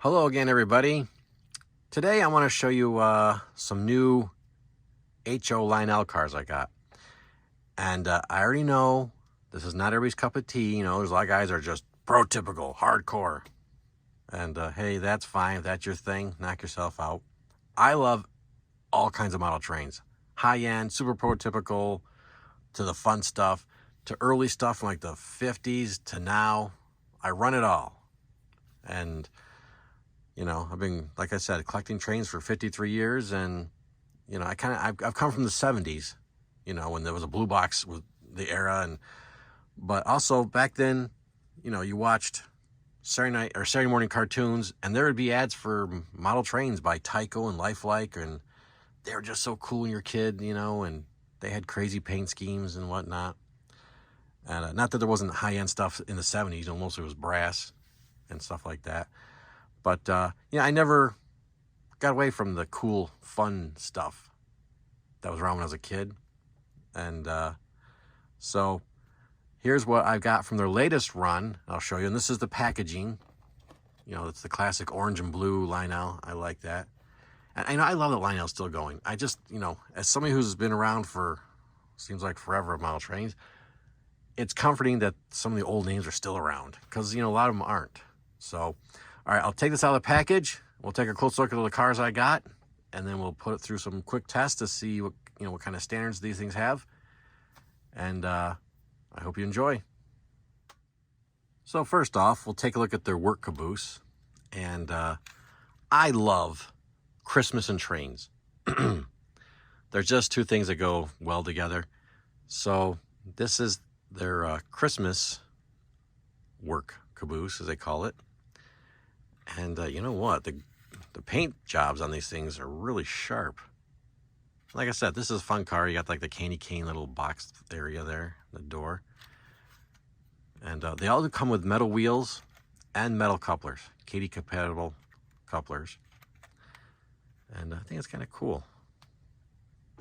Hello again, everybody. Today I want to show you some new HO Lionel cars I got. And I already know this is not everybody's cup of tea. You know, there's a lot of guys that are just prototypical, hardcore. And hey, that's fine. If that's your thing, knock yourself out. I love all kinds of model trains. High-end, super prototypical, to the fun stuff, to early stuff from like the 50s to now. I run it all. And you know, I've been, like I said, collecting trains for 53 years, and you know, I've come from the 70s, you know, when there was a blue box with the era, but also back then, you know, you watched Saturday night or Saturday morning cartoons, and there would be ads for model trains by Tyco and Lifelike, and they were just so cool when you're a kid, you know, and they had crazy paint schemes and whatnot. And not that there wasn't high-end stuff in the 70s, you know, mostly it was brass and stuff like that. But, yeah, I never got away from the cool, fun stuff that was around when I was a kid. And so here's what I got from their latest run. I'll show you. And this is the packaging. You know, it's the classic orange and blue Lionel. I like that. And I know I love that Lionel's still going. I just, you know, as somebody who's been around for, seems like forever of model trains, it's comforting that some of the old names are still around. Because, you know, a lot of them aren't. So, all right, I'll take this out of the package. We'll take a close look at the cars I got, and then we'll put it through some quick tests to see what, you know, what kind of standards these things have. And I hope you enjoy. So first off, we'll take a look at their work caboose. And I love Christmas and trains. There's just two things that go well together. So this is their Christmas work caboose, as they call it. And you know what? The paint jobs on these things are really sharp. Like I said, this is a fun car. You got like the candy cane little box area there, the door. And they all come with metal wheels and metal couplers, Katie compatible couplers. And I think it's kind of cool.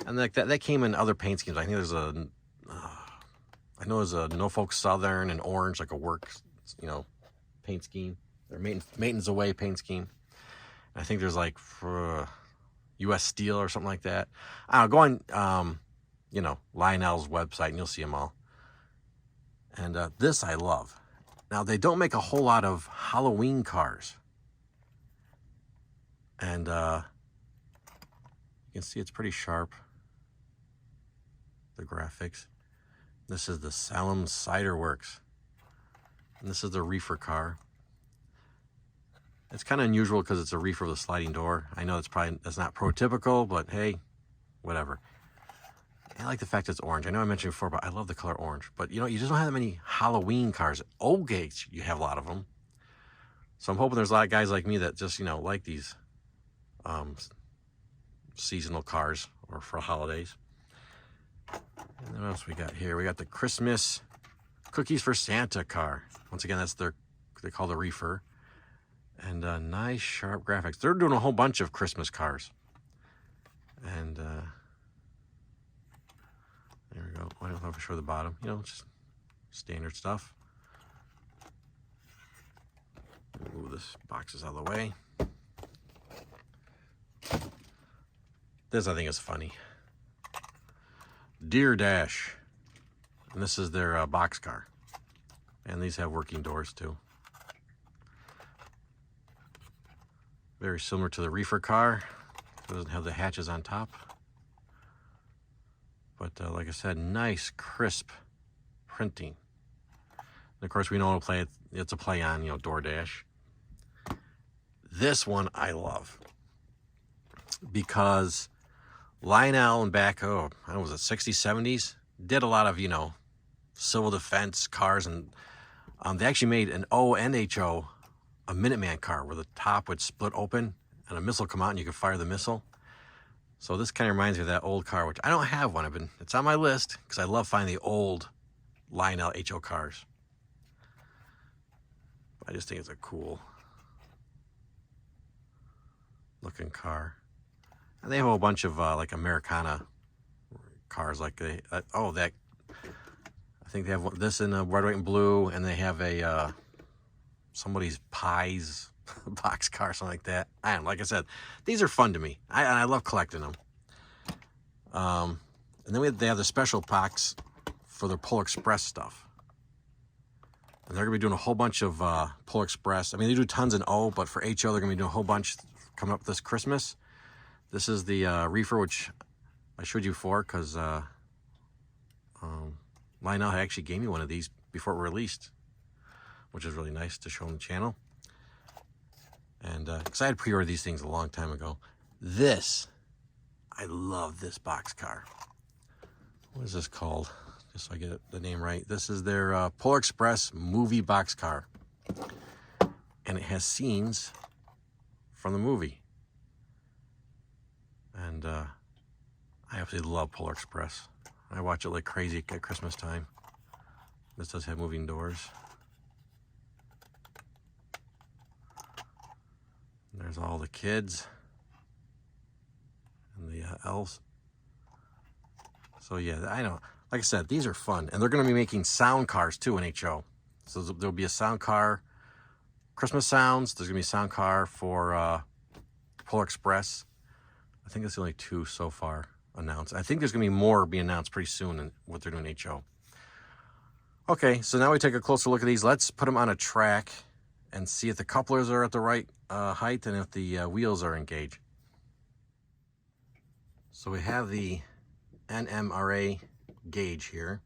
And like that came in other paint schemes. I think there's I know there's a Norfolk Southern and orange, like a work, you know, paint scheme. Their maintenance away paint scheme. And I think there's like for U.S. Steel or something like that. I don't know, go on, you know, Lionel's website and you'll see them all. And this I love. Now, they don't make a whole lot of Halloween cars. And you can see it's pretty sharp, the graphics. This is the Salem Cider Works. And this is the reefer car. It's kind of unusual because it's a reefer with a sliding door. I know that's not prototypical, but hey, whatever. I like the fact it's orange. I know I mentioned before, but I love the color orange. But you know, you just don't have that many Halloween cars. Old gates, you have a lot of them. So I'm hoping there's a lot of guys like me that just, you know, like these seasonal cars or for holidays. And then what else we got here? We got the Christmas Cookies for Santa car. Once again, that's they call the reefer. And nice sharp graphics. They're doing a whole bunch of Christmas cars. And there we go. I don't know if I show the bottom. You know, just standard stuff. Move this box is out of the way. This I think is funny. Deer Dash. And this is their boxcar. And these have working doors too. Very similar to the reefer car. It doesn't have the hatches on top. But like I said, nice, crisp printing. And of course, we know it's a play on, you know, DoorDash. This one I love. Because Lionel and back, I don't know, was it 60s, 70s? Did a lot of, you know, civil defense cars. And they actually made an O and HO, a Minuteman car where the top would split open and a missile come out and you could fire the missile. So this kind of reminds me of that old car, which I don't have one. It's on my list because I love finding the old Lionel HO cars. I just think it's a cool looking car. And they have a whole bunch of like Americana cars, like I think they have this in red, white, and blue, and they have a somebody's Pies boxcar, something like that. I don't know, like I said, these are fun to me. I love collecting them. And then they have the special packs for their Polar Express stuff. And they're going to be doing a whole bunch of Polar Express. I mean, they do tons in O, but for HO, they're going to be doing a whole bunch coming up this Christmas. This is the reefer, which I showed you before, because Lionel actually gave me one of these before it released, which is really nice to show on the channel. And because I had pre-ordered these things a long time ago. I love this boxcar. What is this called? Just so I get the name right. This is their Polar Express movie boxcar. And it has scenes from the movie. And I absolutely love Polar Express. I watch it like crazy at Christmas time. This does have moving doors. There's all the kids and the elves. So yeah, I know. Like I said, these are fun, and they're going to be making sound cars too in HO. So there'll be a sound car, Christmas sounds. There's going to be a sound car for Polar Express. I think that's the only two so far announced. I think there's going to be more being announced pretty soon in what they're doing in HO. Okay, so now we take a closer look at these. Let's put them on a track and see if the couplers are at the right height and if the wheels are engaged. So we have the NMRA gauge here.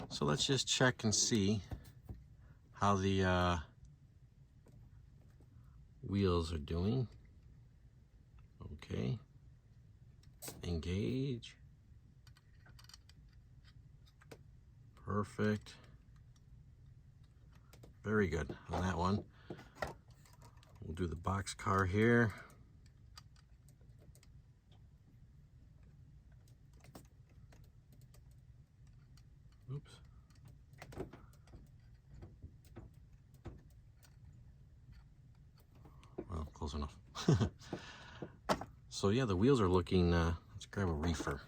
So let's just check and see how the wheels are doing. Okay. Engage. Perfect. Very good on that one. We'll do the box car here. Oops. Well, close enough. So yeah, the wheels are looking, let's grab a reefer.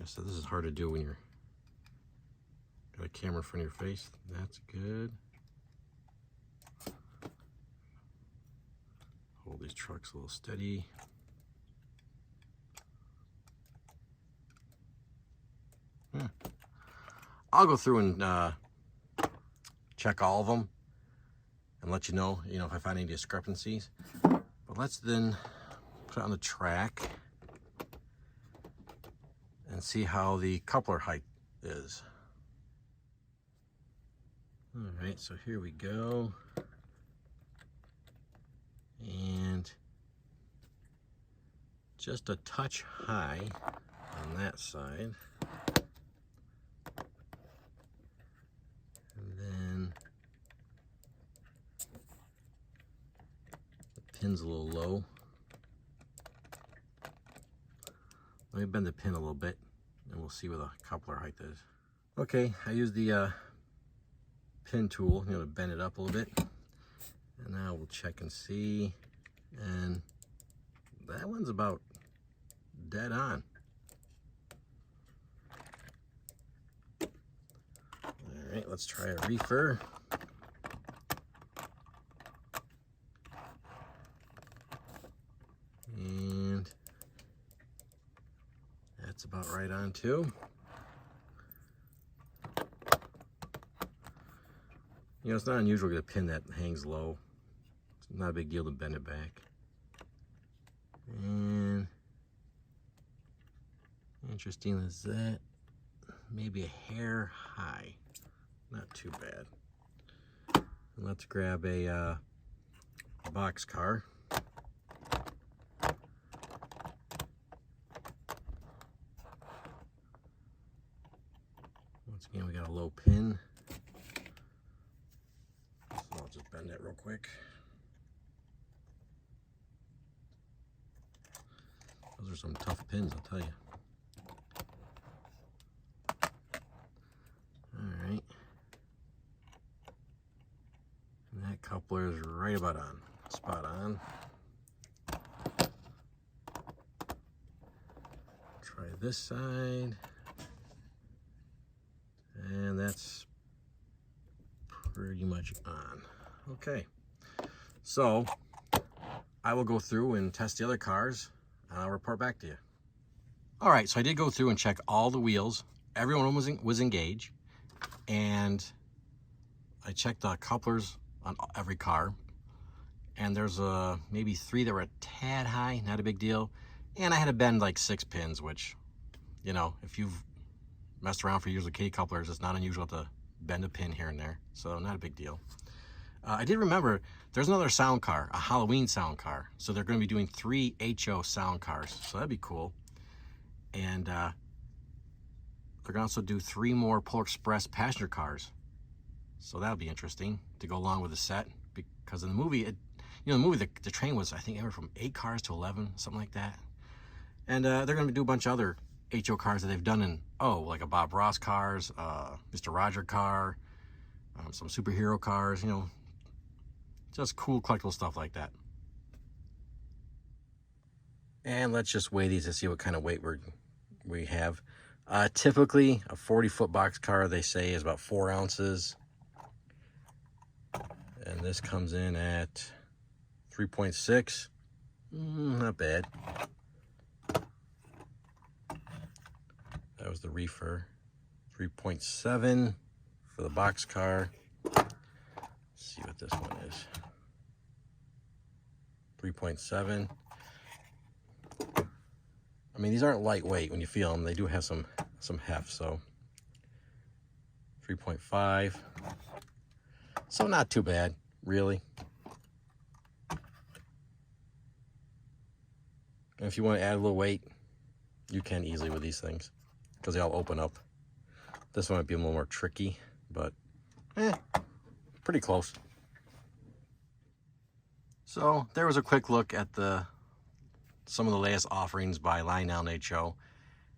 So this is hard to do when you're got a camera in front of your face. That's good. Hold these trucks a little steady. Yeah. I'll go through and check all of them and let you know if I find any discrepancies. But let's then put it on the track and see how the coupler height is. All right, so here we go. And just a touch high on that side. And then the pin's a little low. Let me bend the pin a little bit and we'll see where the coupler height is. Okay, I used the pin tool, to bend it up a little bit. And now we'll check and see. And that one's about dead on. All right, let's try a reefer. And that's about right on too. It's not unusual to get a pin that hangs low. It's not a big deal to bend it back. And interesting is that maybe a hair high. Not too bad. And let's grab a box car. Once again, we got a low pin. So I'll just bend that real quick. Those are some tough pins, I'll tell you. All right. And that coupler is right about on, spot on. Try this side. And that's pretty much on. Okay, so I will go through and test the other cars, and I'll report back to you. All right, so I did go through and check all the wheels. Every one of them was engaged, and I checked the couplers on every car, and there's maybe 3 that were a tad high, not a big deal, and I had to bend like 6 pins, which, you know, if you've messed around for years with K couplers, it's not unusual to bend a pin here and there, so not a big deal. I did remember there's another sound car, a Halloween sound car, so they're going to be doing 3 HO sound cars, so that'd be cool. And they're going to also do 3 more Polar Express passenger cars, so that'll be interesting to go along with the set, because in the movie, the train was, I think, ever from 8 cars to 11, something like that. And they're going to do a bunch of other HO cars that they've done in, like a Bob Ross cars, Mr. Roger car, some superhero cars, you know, just cool collectible stuff like that. And let's just weigh these to see what kind of weight we have. Typically, a 40-foot box car, they say, is about 4 ounces. And this comes in at 3.6. Not bad. That was the reefer. 3.7 for the box car. Let's see what this one is. 3.7. I mean, these aren't lightweight when you feel them. They do have some heft, so 3.5. So not too bad, really. And if you want to add a little weight, you can easily with these things, because they all open up. This one might be a little more tricky, but pretty close. So there was a quick look at some of the latest offerings by Lionel HO,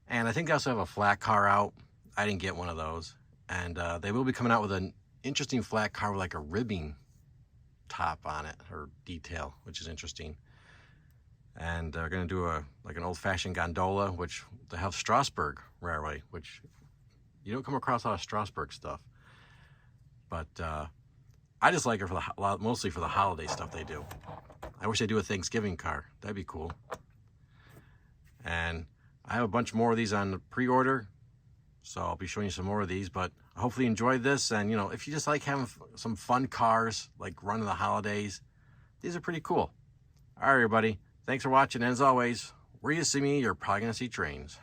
and I think they also have a flat car out. I didn't get one of those, and they will be coming out with an interesting flat car with like a ribbing top on it, or detail, which is interesting. And they're going to do like an old-fashioned gondola, which they have Strasbourg Railway, which you don't come across a lot of Strasbourg stuff. But I just like it for mostly for the holiday stuff they do. I wish they'd do a Thanksgiving car. That'd be cool. And I have a bunch more of these on the pre-order, so I'll be showing you some more of these. But hopefully you enjoyed this. And, you know, if you just like having some fun cars, like running the holidays, these are pretty cool. All right, everybody. Thanks for watching. And as always, where you see me, you're probably going to see trains.